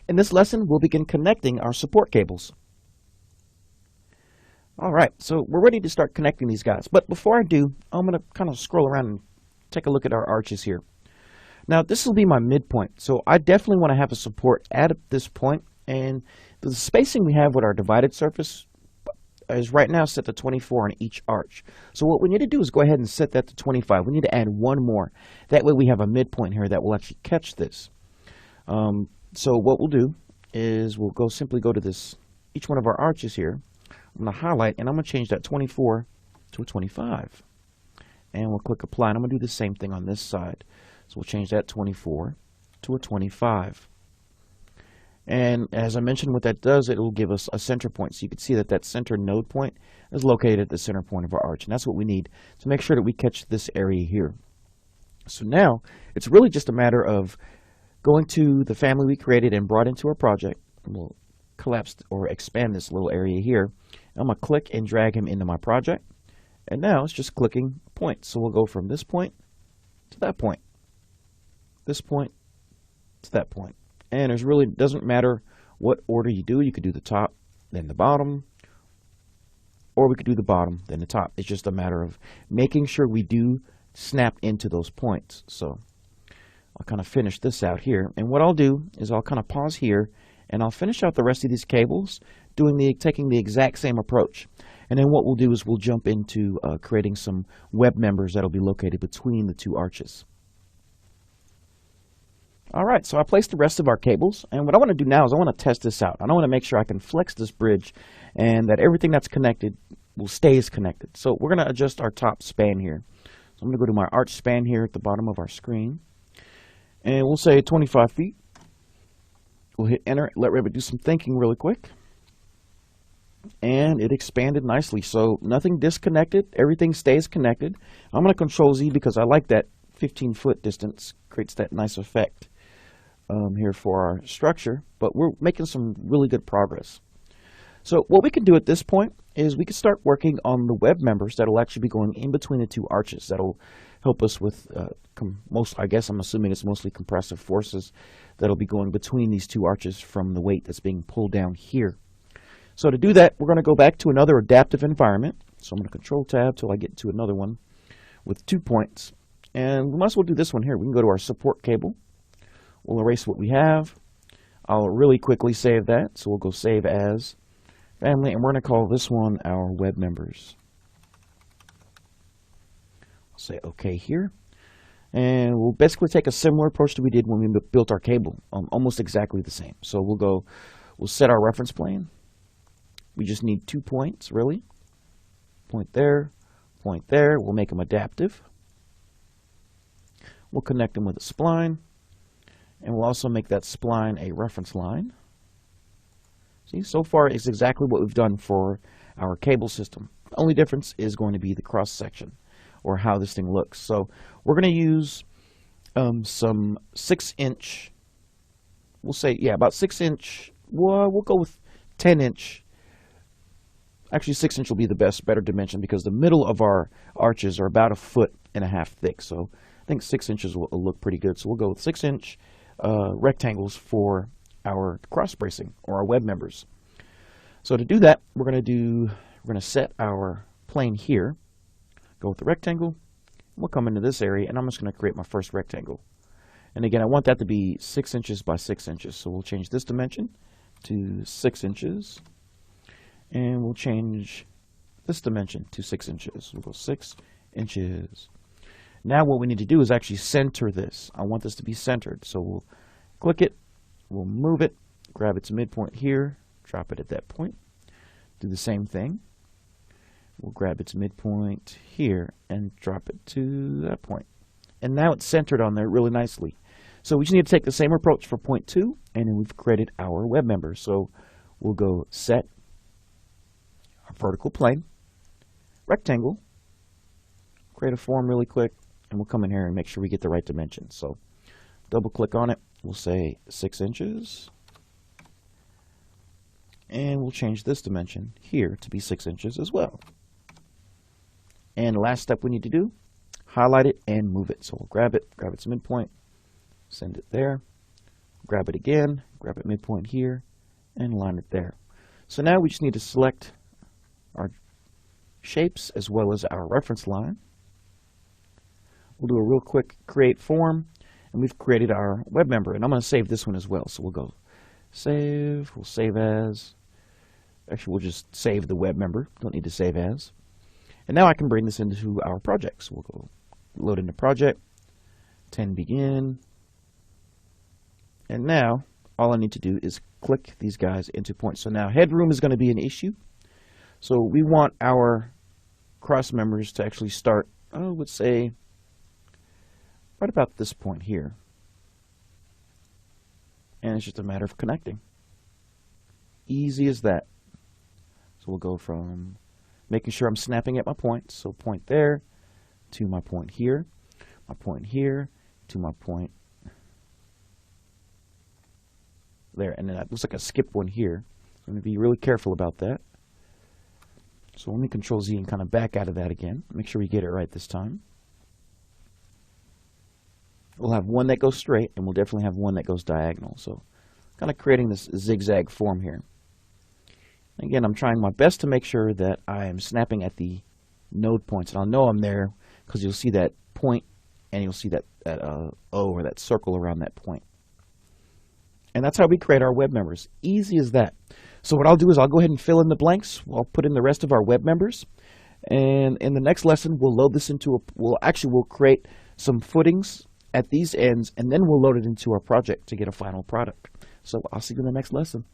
In this lesson, we'll begin connecting our support cables. All right, so we're ready to start connecting these guys. But before I do, I'm going to kind of scroll around and take a look at our arches here. Now, this will be my midpoint, so I definitely want to have a support at this point. And the spacing we have with our divided surface is right now set to 24 on each arch. So what we need to do is go ahead and set that to 25. We need to add one more. That way we have a midpoint here that will actually catch this. So what we'll do is we'll simply go to each one of our arches here. I'm going to highlight and I'm going to change that 24 to a 25. And we'll click apply. And I'm going to do the same thing on this side. So we'll change that 24 to a 25. And as I mentioned, what that does, it will give us a center point. So you can see that that center node point is located at the center point of our arch. And that's what we need to make sure that we catch this area here. So now it's really just a matter of going to the family we created and brought into our project. And we'll collapse or expand this little area here. I'm going to click and drag him into my project. And now it's just clicking points. So we'll go from this point to that point. This point to that point. And it really doesn't matter what order you do. You could do the top, then the bottom, or we could do the bottom, then the top. It's just a matter of making sure we do snap into those points. So I'll kind of finish this out here. And what I'll do is I'll kind of pause here and I'll finish out the rest of these cables taking the exact same approach. And then what we'll do is we'll jump into creating some web members that'll be located between the two arches. All right, so I placed the rest of our cables, and what I want to do now is I want to test this out. I want to make sure I can flex this bridge and that everything that's connected stays connected. So we're going to adjust our top span here. So I'm going to go to my arch span here at the bottom of our screen, and we'll say 25 feet. We'll hit enter, let Revit do some thinking really quick, and it expanded nicely. So nothing disconnected, everything stays connected. I'm going to Control Z because I like that 15-foot distance, creates that nice effect. Here for our structure, but we're making some really good progress. So what we can do at this point is we can start working on the web members that will actually be going in between the two arches. That'll help us with I guess I'm assuming it's mostly compressive forces that'll be going between these two arches from the weight that's being pulled down here. So to do that, we're going to go back to another adaptive environment. So I'm going to Control Tab till I get to another one with 2 points. And we might as well do this one here. We can go to our support cable. We'll erase what we have. I'll really quickly save that. So we'll go save as family, and we're going to call this one our web members. I'll say OK here. And we'll basically take a similar approach that we did when we built our cable, almost exactly the same. So we'll set our reference plane. We just need 2 points, really. Point there, point there. We'll make them adaptive. We'll connect them with a spline. And we'll also make that spline a reference line. See, so far it's exactly what we've done for our cable system. The only difference is going to be the cross section or how this thing looks. So we're going to use some 6-inch, we'll say, yeah, about 6-inch, well, we'll go with 10-inch. Actually, 6-inch will be the better dimension because the middle of our arches are about 1.5 feet thick. So I think 6 inches will look pretty good. So we'll go with 6-inch rectangles for our cross bracing or our web members. So to do that, we're going to set our plane here, go with the rectangle. We'll come into this area, and I'm just going to create my first rectangle. And again, I want that to be 6 inches by 6 inches. So we'll change this dimension to 6 inches, and we'll change this dimension to 6 inches. We'll go 6 inches. Now what we need to do is actually center this. I want this to be centered. So we'll click it, we'll move it, grab its midpoint here, drop it at that point. Do the same thing. We'll grab its midpoint here and drop it to that point. And now it's centered on there really nicely. So we just need to take the same approach for point 2, and then we've created our web member. So we'll go set our vertical plane, rectangle, create a form really quick, and we'll come in here and make sure we get the right dimension. So double click on it, we'll say 6 inches, and we'll change this dimension here to be 6 inches as well. And the last step we need to do, highlight it and move it. So we'll grab its midpoint, send it there, grab it again, grab it midpoint here, and line it there. So now we just need to select our shapes as well as our reference line. We'll do a real quick create form, and we've created our web member, and I'm going to save this one as well. So we'll go save, we'll save as, actually we'll just save the web member, don't need to save as. And now I can bring this into our project. So we'll go load into project, 10 begin, and now all I need to do is click these guys into points. So now headroom is going to be an issue. So we want our cross members to actually start, let's say, right about this point here. And it's just a matter of connecting. Easy as that. So we'll go from making sure I'm snapping at my point. So point there to my point here to my point there. And then that looks like I skipped one here. So I'm going to be really careful about that. So let me Control Z and kind of back out of that again. Make sure we get it right this time. We'll have one that goes straight, and we'll definitely have one that goes diagonal. So kind of creating this zigzag form here. Again, I'm trying my best to make sure that I am snapping at the node points. And I'll know I'm there because you'll see that point, and you'll see that O, or that circle around that point. And that's how we create our web members. Easy as that. So what I'll do is I'll go ahead and fill in the blanks. I'll put in the rest of our web members. And in the next lesson, we'll load this into we'll create some footings at these ends, and then we'll load it into our project to get a final product. So I'll see you in the next lesson.